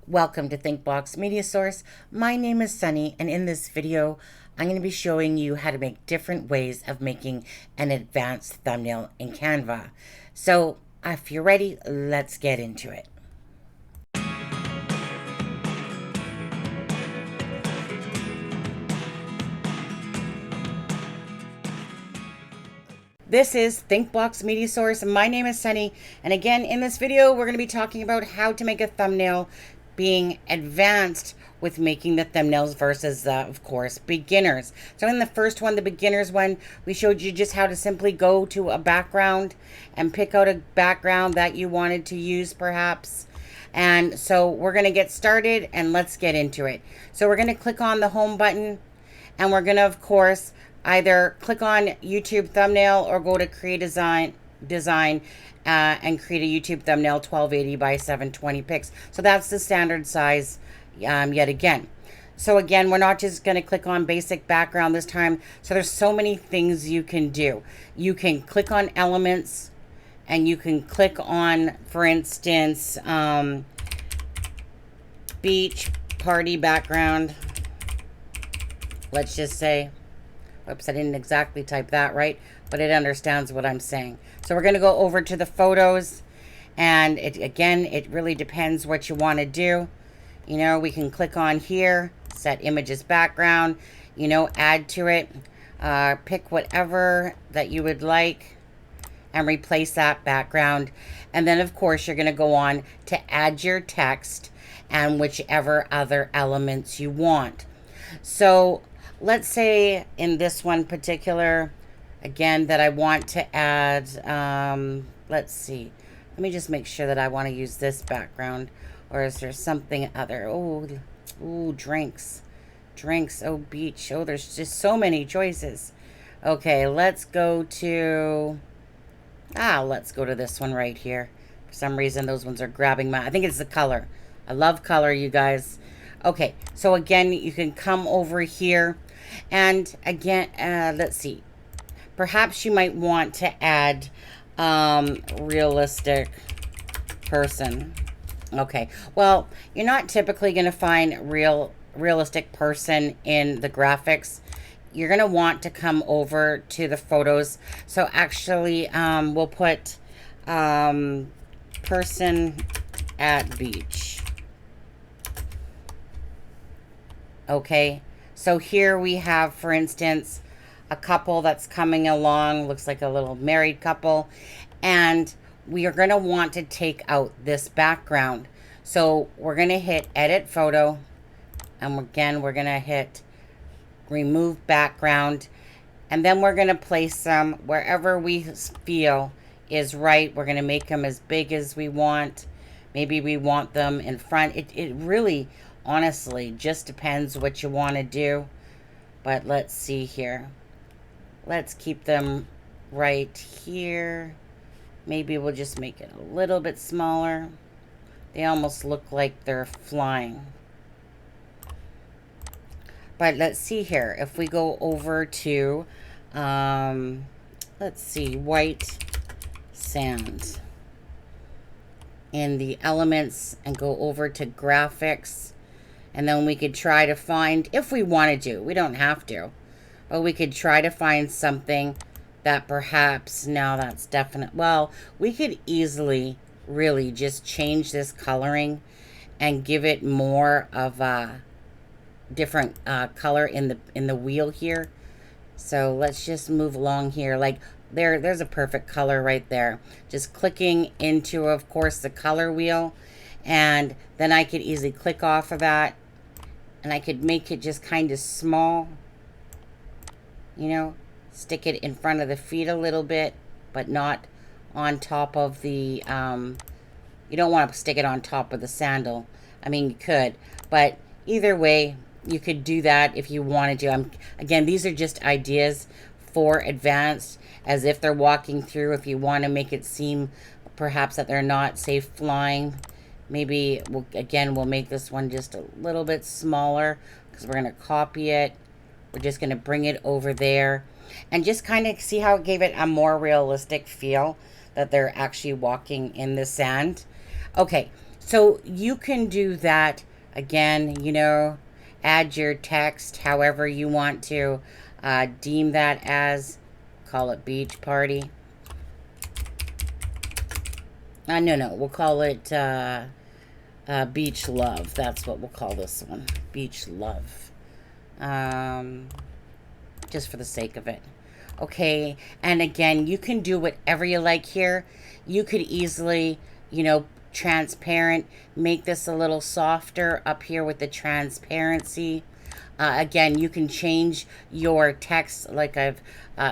Welcome to ThinkBox Media Source. My name is Sunny, and in this video, I'm going to be showing you how to make different ways of making an advanced thumbnail in Canva. So if you're ready, let's get into it. This is ThinkBox Media Source. My name is Sunny, and again, in this video, we're going to be talking about how to make a thumbnail being advanced with making the thumbnails versus, of course, beginners. So in the first one, the beginners one, we showed you just how to simply go to a background and pick out a background that you wanted to use perhaps. And so we're going to get started and let's get into it. So we're going to click on the home button and we're going to, of course, either click on YouTube thumbnail or go to create design and create a YouTube thumbnail 1280 by 720 pics. So that's the standard size yet again. So again, we're not just going to click on basic background this time. So there's so many things you can do. You can click on elements and you can click on, for instance, beach party background. Let's just say, oops, I didn't exactly type that right, but it understands what I'm saying. So we're going to go over to the photos, and it really depends what you want to do. You know, we can click on here, set images background, you know, add to it, pick whatever that you would like and replace that background. And then of course you're going to go on to add your text and whichever other elements you want. So let's say in this one particular, again, that I want to add, let's see. Let me just make sure that I want to use this background. Or is there something other? Oh, drinks. Drinks, oh, beach. Oh, there's just so many choices. Okay, let's go to, let's go to this one right here. For some reason, those ones are grabbing my, I think it's the color. I love color, you guys. Okay, so again, you can come over here. And again, let's see. Perhaps you might want to add realistic person. Okay, well, you're not typically going to find realistic person in the graphics. You're going to want to come over to the photos. So actually, we'll put person at beach. Okay, so here we have, for instance, a couple that's coming along, looks like a little married couple, and we are going to want to take out this background. So we're going to hit edit photo, and again we're going to hit remove background, and then we're going to place them wherever we feel is right. We're going to make them as big as we want. Maybe we want them in front. It really honestly just depends what you want to do. But let's see here. Let's keep them right here. Maybe we'll just make it a little bit smaller. They almost look like they're flying. But let's see here. If we go over to, let's see, white sand in the elements and go over to graphics. And then we could try to find, if we wanted to, we don't have to, but we could try to find something that perhaps, now that's definite. Well, we could easily really just change this coloring and give it more of a different color in the wheel here. So let's just move along here. Like there's a perfect color right there. Just clicking into, of course, the color wheel, and then I could easily click off of that. And I could make it just kind of small, you know, stick it in front of the feet a little bit, but not on top of the, you don't want to stick it on top of the sandal. I mean, you could, but either way, you could do that if you wanted to. Again, these are just ideas for advanced, as if they're walking through. If you want to make it seem perhaps that they're not, say, flying, maybe we'll make this one just a little bit smaller because we're going to copy it. We're just going to bring it over there and just kind of see how it gave it a more realistic feel that they're actually walking in the sand. Okay, So you can do that again, you know, add your text however you want to deem that as, call it beach party. No, we'll call it beach love. That's what we'll call this one, beach love. Just for the sake of it. Okay, and again, you can do whatever you like here. You could easily, you know, transparent, make this a little softer up here with the transparency. Again, you can change your text like I've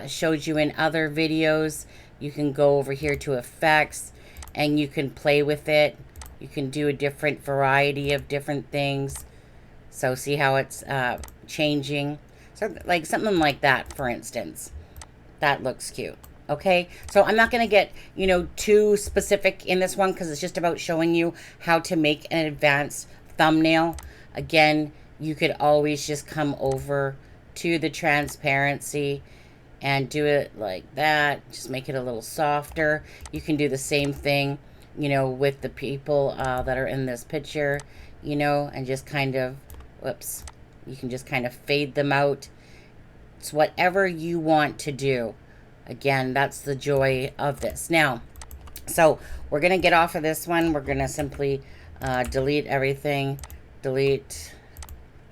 showed you in other videos. You can go over here to effects and you can play with it. You can do a different variety of different things. So see how it's changing. So like something like that, for instance. That looks cute. Okay, so I'm not going to get, you know, too specific in this one because it's just about showing you how to make an advanced thumbnail. Again, you could always just come over to the transparency and do it like that. Just make it a little softer. You can do the same thing, you know, with the people that are in this picture, you know, and just kind of, whoops, you can just kind of fade them out. It's whatever you want to do. Again, that's the joy of this. Now, so we're going to get off of this one. We're going to simply delete everything. Delete.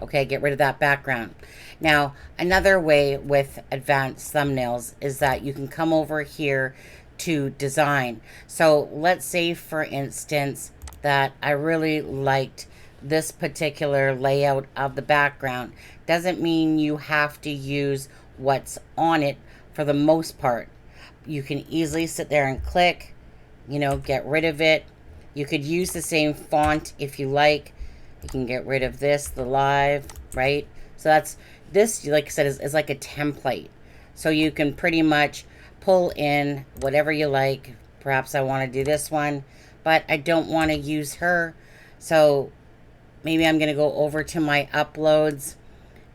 Okay, get rid of that background. Now, another way with advanced thumbnails is that you can come over here to design. So let's say, for instance, that I really liked this particular layout of the background. Doesn't mean you have to use what's on it for the most part. You can easily sit there and click, you know, get rid of it. You could use the same font if you like. You can get rid of this, the live, right? So that's, this, like I said, is like a template. So you can pretty much pull in whatever you like. Perhaps I want to do this one, but I don't want to use her. So maybe I'm going to go over to my uploads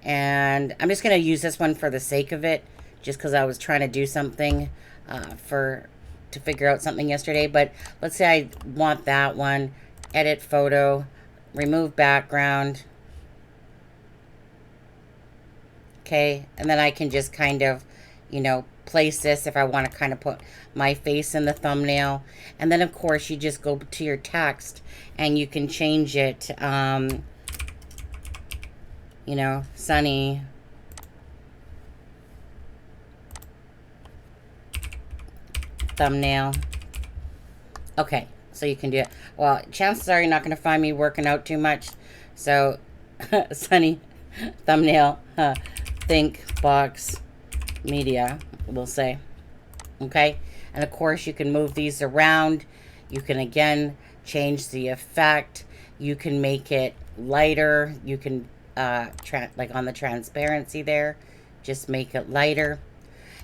and I'm just going to use this one for the sake of it, just because I was trying to do something to figure out something yesterday. But let's say I want that one. Edit photo, remove background. Okay, and then I can just kind of, you know, place this if I want to kind of put my face in the thumbnail. And then of course you just go to your text and you can change it, you know, sunny thumbnail. Okay, so you can do it. Well, chances are you're not going to find me working out too much. So sunny thumbnail, think box media, we'll say. Okay, and of course you can move these around. You can again change the effect. You can make it lighter. You can like on the transparency there, just make it lighter.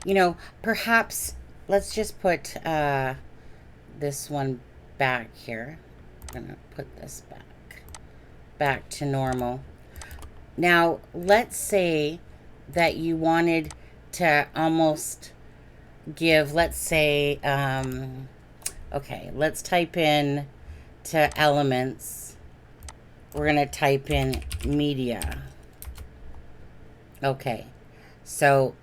You know, perhaps let's just put this one back here. I'm gonna put this back to normal. Now let's say that you wanted to almost give, let's say, okay, let's type in to elements. We're going to type in media. Okay, so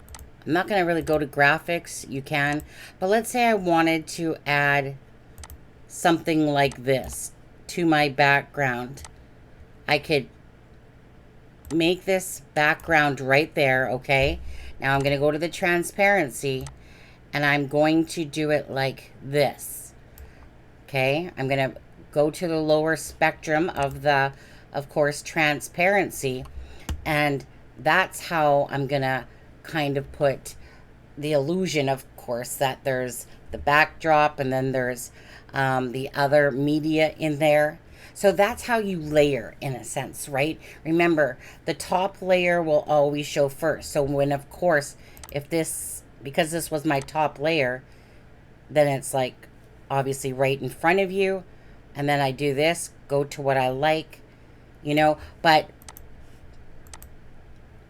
I'm not going to really go to graphics. You can, but let's say I wanted to add something like this to my background. I could make this background right there. Okay, now I'm going to go to the transparency and I'm going to do it like this. Okay, I'm going to go to the lower spectrum of the, of course, transparency, and that's how I'm going to kind of put the illusion, of course, that there's the backdrop and then there's the other media in there. So that's how you layer, in a sense, right? Remember, the top layer will always show first. So when, of course, if this, because this was my top layer, then it's like obviously right in front of you. And then I do this, go to what I like, you know, but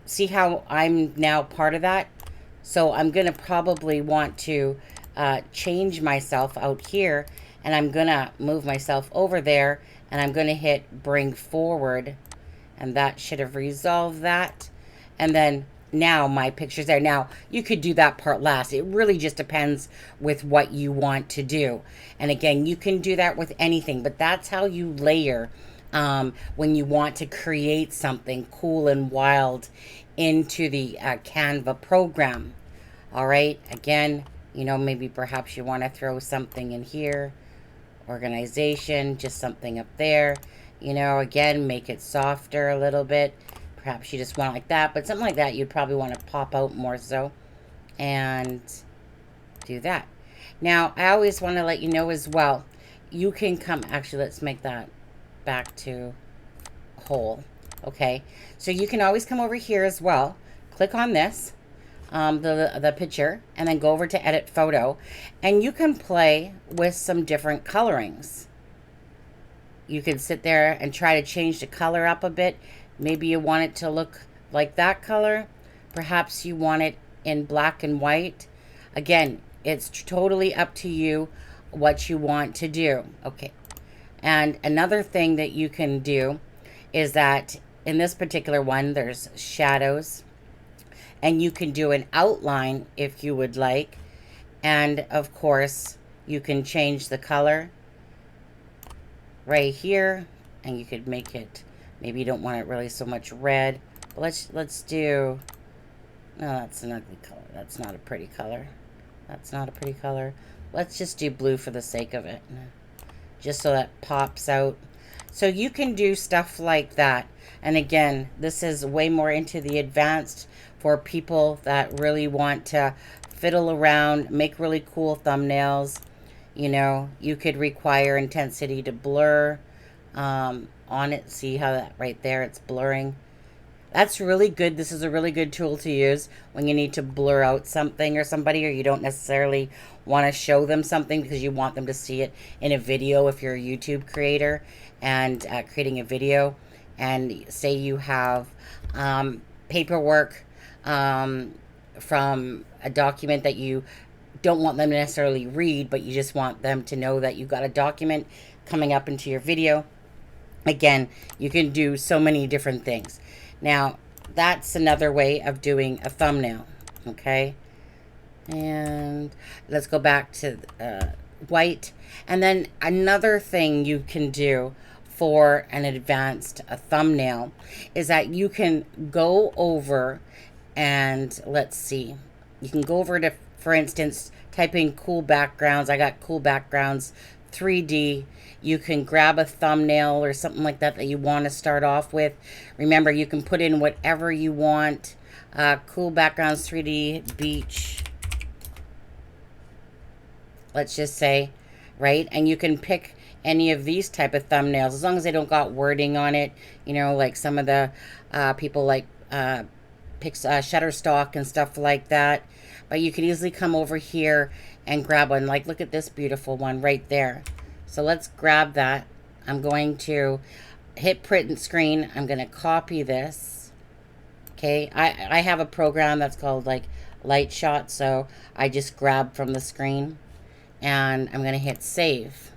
see how I'm now part of that? So I'm going to probably want to change myself out here, and I'm going to move myself over there, and I'm going to hit bring forward, and that should have resolved that. And then now my picture's there. Now you could do that part last. It really just depends with what you want to do. And again, you can do that with anything, but that's how you layer when you want to create something cool and wild into the Canva program. All right, again, you know, maybe perhaps you want to throw something in here, organization, just something up there, you know, again, make it softer a little bit. Perhaps you just want it like that, but something like that you'd probably want to pop out more so, and do that. Now, I always want to let you know as well, you can come, actually, let's make that back to whole. Okay, so you can always come over here as well, click on this, the picture, and then go over to edit photo, and you can play with some different colorings. You can sit there and try to change the color up a bit. Maybe you want it to look like that color. Perhaps you want it in black and white. Again, it's totally up to you what you want to do. Okay. And another thing that you can do is that in this particular one, there's shadows, and you can do an outline if you would like. And of course, you can change the color right here, and you could make it, maybe you don't want it really so much red, but let's do, no, that's an ugly color. That's not a pretty color. That's not a pretty color. Let's just do blue for the sake of it, just so that pops out. So you can do stuff like that. And again, this is way more into the advanced for people that really want to fiddle around, make really cool thumbnails. You know, you could require intensity to blur on it. See how that right there, it's blurring. That's really good. This is a really good tool to use when you need to blur out something or somebody, or you don't necessarily want to show them something because you want them to see it in a video. If you're a YouTube creator and creating a video, and say you have paperwork from a document that you don't want them to necessarily read, but you just want them to know that you've got a document coming up into your video. Again, you can do so many different things. Now, that's another way of doing a thumbnail, okay? And let's go back to white. And then another thing you can do for an advanced thumbnail is that you can go over and, let's see, you can go over to, for instance, type in cool backgrounds. I got cool backgrounds 3D. You can grab a thumbnail or something like that that you want to start off with. Remember, you can put in whatever you want. Cool backgrounds 3D beach, let's just say, right? And you can pick any of these type of thumbnails as long as they don't got wording on it. You know, like some of the people like Shutterstock and stuff like that. But you can easily come over here and grab one. Like, look at this beautiful one right there. So let's grab that. I'm going to hit print screen. I'm going to copy this. Okay, I have a program that's called like Light Shot, so I just grab from the screen, and I'm going to hit save.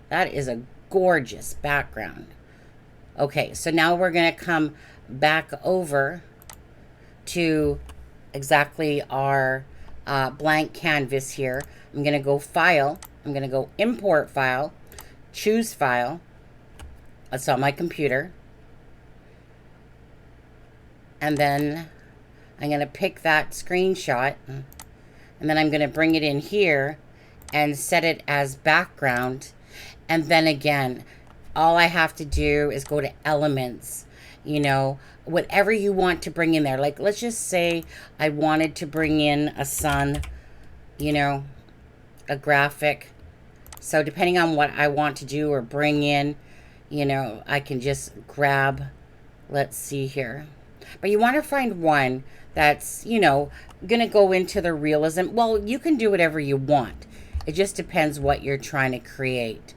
That is a gorgeous background. Okay, so now we're going to come back over to exactly our blank canvas here. I'm going to go File. I'm going to go Import File, choose File. That's on my computer. And then I'm going to pick that screenshot, and then I'm going to bring it in here and set it as background. And then again, all I have to do is go to elements, you know, whatever you want to bring in there. Like, let's just say I wanted to bring in a sun, you know, a graphic. So depending on what I want to do or bring in, you know, I can just grab, let's see here. But you want to find one that's, you know, going to go into the realism. Well, you can do whatever you want. It just depends what you're trying to create.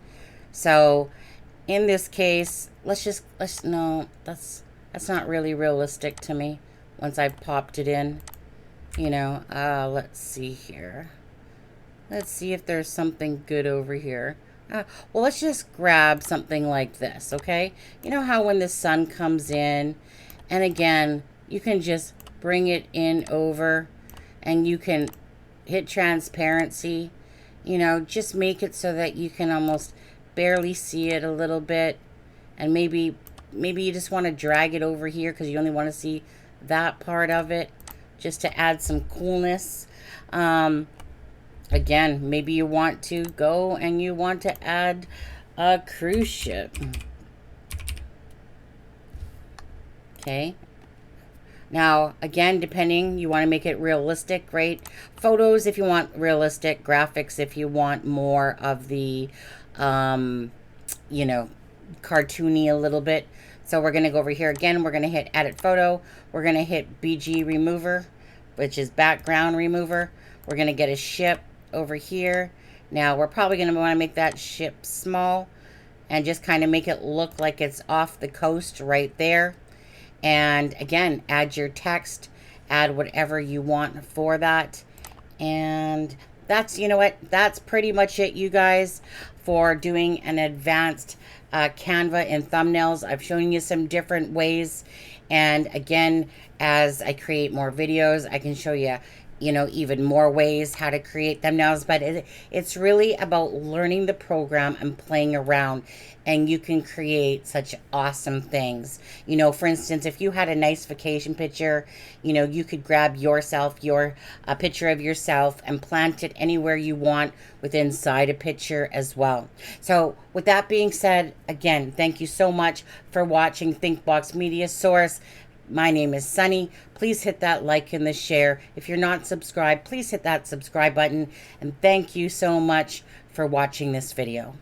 So in this case, no, that's not really realistic to me once I've popped it in. You know, let's see here. Let's see if there's something good over here. Well, let's just grab something like this, okay? You know how when the sun comes in, and again, you can just bring it in over, and you can hit transparency, you know, just make it so that you can almost barely see it a little bit. And maybe you just want to drag it over here because you only want to see that part of it, just to add some coolness. Again, maybe you want to go and you want to add a cruise ship. Okay. Now, again, depending, you want to make it realistic, right? Photos if you want realistic, graphics if you want more of the, you know, cartoony a little bit. So we're going to go over here again. We're going to hit edit photo. We're going to hit BG remover, which is background remover. We're going to get a ship over here. Now we're probably going to want to make that ship small and just kind of make it look like it's off the coast right there. And again, add your text, add whatever you want for that. And that's, you know what, that's pretty much it, you guys, for doing an advanced Canva in thumbnails. I've shown you some different ways. And again, as I create more videos, I can show you, you know, even more ways how to create thumbnails. But it's really about learning the program and playing around, and you can create such awesome things. You know, for instance, if you had a nice vacation picture, you know, you could grab yourself, a picture of yourself, and plant it anywhere you want within inside a picture as well. So with that being said, again, thank you so much for watching ThinkBox Media Source. My name is Sunny. Please hit that like and the share. If you're not subscribed, please hit that subscribe button. And thank you so much for watching this video.